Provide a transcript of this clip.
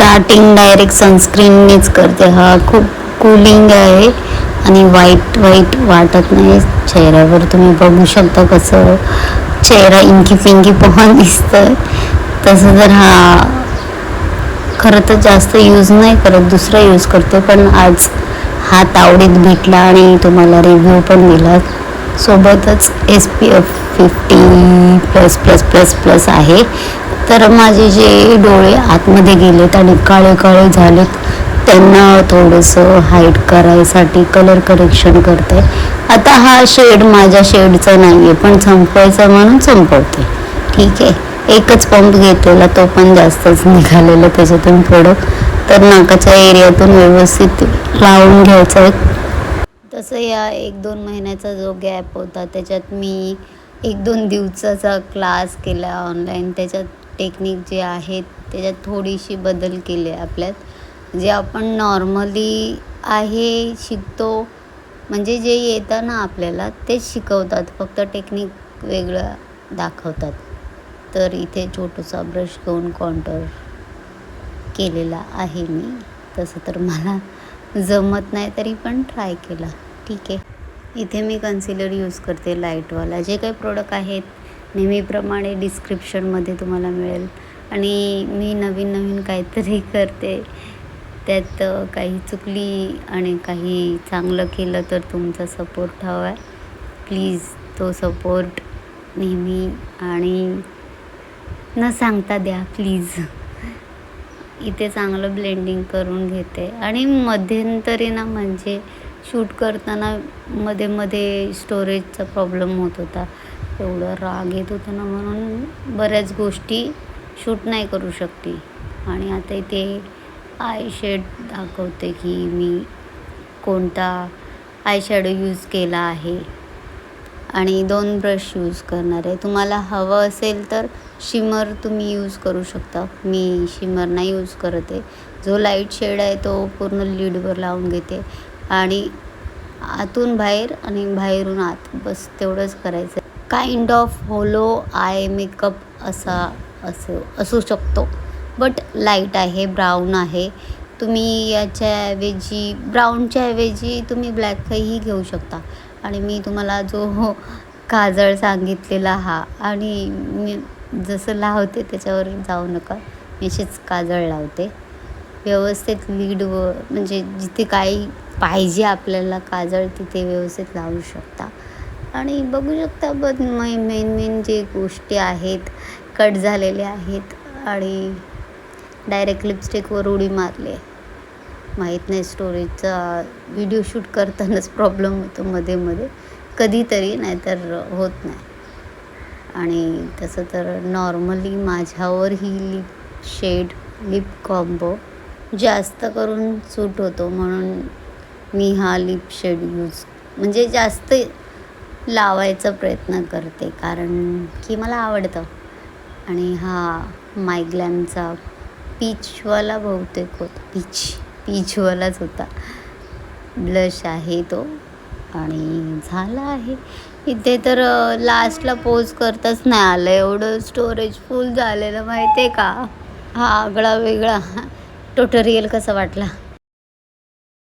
Starting direct सनस्क्रीननेच करते. हा खूप कूलिंग आहे आणि वाईट वाटत नाही चेहऱ्यावर. तुम्ही बघू शकता कसं चेहरा इंकी पिंकी पोहन दिसतं. तसं जर हा खरं तर जास्त यूज नाही करत, दुसरा यूज करते, पण आज हा तावडीत भेटला आणि तुम्हाला रिव्ह्यू पण दिला. सोबतच SPF 50++++ आहे. तर माझे जे डोळे आतमध्ये गेलेत आणि काळे काळे झालेत त्यांना थोडंसं हाईड करायसाठी कलर करेक्शन करते. आता हा शेड माझ्या शेडचा नाही आहे, पण संपवायचा म्हणून संपवते. ठीक आहे. एकच पंप घेतलेला, तो पण जास्तच निघालेला त्याच्यातून प्रोडक्ट. तर नाकाच्या एरियातून व्यवस्थित लावून घ्यायचं आहे. तसं या 1-2 महिन्याचा जो गॅप होता त्याच्यात मी 1-2 दिवसाचा क्लास केला ऑनलाईन. त्याच्यात टेक्निक जे आहेत त्याच्यात थोडीशी बदल केले आपल्यात. जे आपण नॉर्मली आहे शिकतो, म्हणजे जे येतं ना आपल्याला तेच शिकवतात, फक्त टेक्निक वेगळं दाखवतात. तर इथे छोटूसा ब्रश घेऊन कॉन्टूर केलेला आहे मी. तसं तर मला जमत नाही तरी पण ट्राय केला. ठीक आहे. इथे मी कन्सिलर यूज करते लाईटवाला. जे काही प्रोडक्ट आहेत नेहमीप्रमाणे डिस्क्रिप्शनमध्ये तुम्हाला मिळेल. आणि मी नवीन काहीतरी करते, त्यात काही चुकली आणि काही चांगलं केलं तर तुमचा सपोर्ट हवा आहे. प्लीज तो सपोर्ट नेहमी आणि न सांगता द्या प्लीज. इथे चांगलं ब्लेंडिंग करून घेते आणि मध्यंतरी ना म्हणजे शूट करताना मध्ये स्टोरेजचा प्रॉब्लेम होत होता. एवढं राग येत होता ना, म्हणून बऱ्याच गोष्टी शूट नाही करू शकते. आणि आता इथे आय शेड दाखवते की मी कोणता आय शॅडो यूज केला आहे आणि 2 ब्रश यूज करणार आहे. तुम्हाला हवं असेल तर शिमर तुम्ही यूज करू शकता. मी शिमर नाही यूज करत आहे. जो लाईट शेड आहे तो पूर्ण लिडवर लावून घेते आणि आतून बाहेर आणि बाहेरून आत, बस तेवढंच करायचं. Kind of halo eye makeup असू शकतो, बट लाईट आहे, ब्राऊन आहे. तुम्ही याच्याऐवजी ब्राऊनच्या ऐवजी तुम्ही ब्लॅकही घेऊ शकता. आणि मी तुम्हाला जो काजळ सांगितलेला हा, आणि मी जसं लावते त्याच्यावर जाऊ नका, मी अशीच काजळ लावते व्यवस्थित लीडवर, म्हणजे जिथे काही पाहिजे आपल्याला काजळ तिथे व्यवस्थित लावू शकता. आणि बघू शकता मेन जे गोष्टी आहेत कट झालेल्या आहेत आणि डायरेक्ट लिपस्टिकवर उडी मारली. माहीत नाही, स्टोरेजचा व्हिडिओ शूट करतानाच प्रॉब्लेम होतो मध्ये कधीतरी, नाहीतर होत नाही. आणि तसं तर नॉर्मली माझ्यावर ही लिप कॉम्बो जास्त करून सूट होतो, म्हणून मी हा लिप शेड म्हणजे जास्त लावायचा प्रयत्न करते, कारण की मला आवडतं. आणि हा मायग्लॅमचा पीचवाला बहुतेक होता, पीचवालाच होता ब्लश आहे तो. आणि झाला आहे. इथे तर लास्टला पोज करताच नाही आलं, एवढं स्टोरेज फुल झालेलं माहिती आहे का. हा आगळा वेगळा ट्युटोरियल कसा वाटला?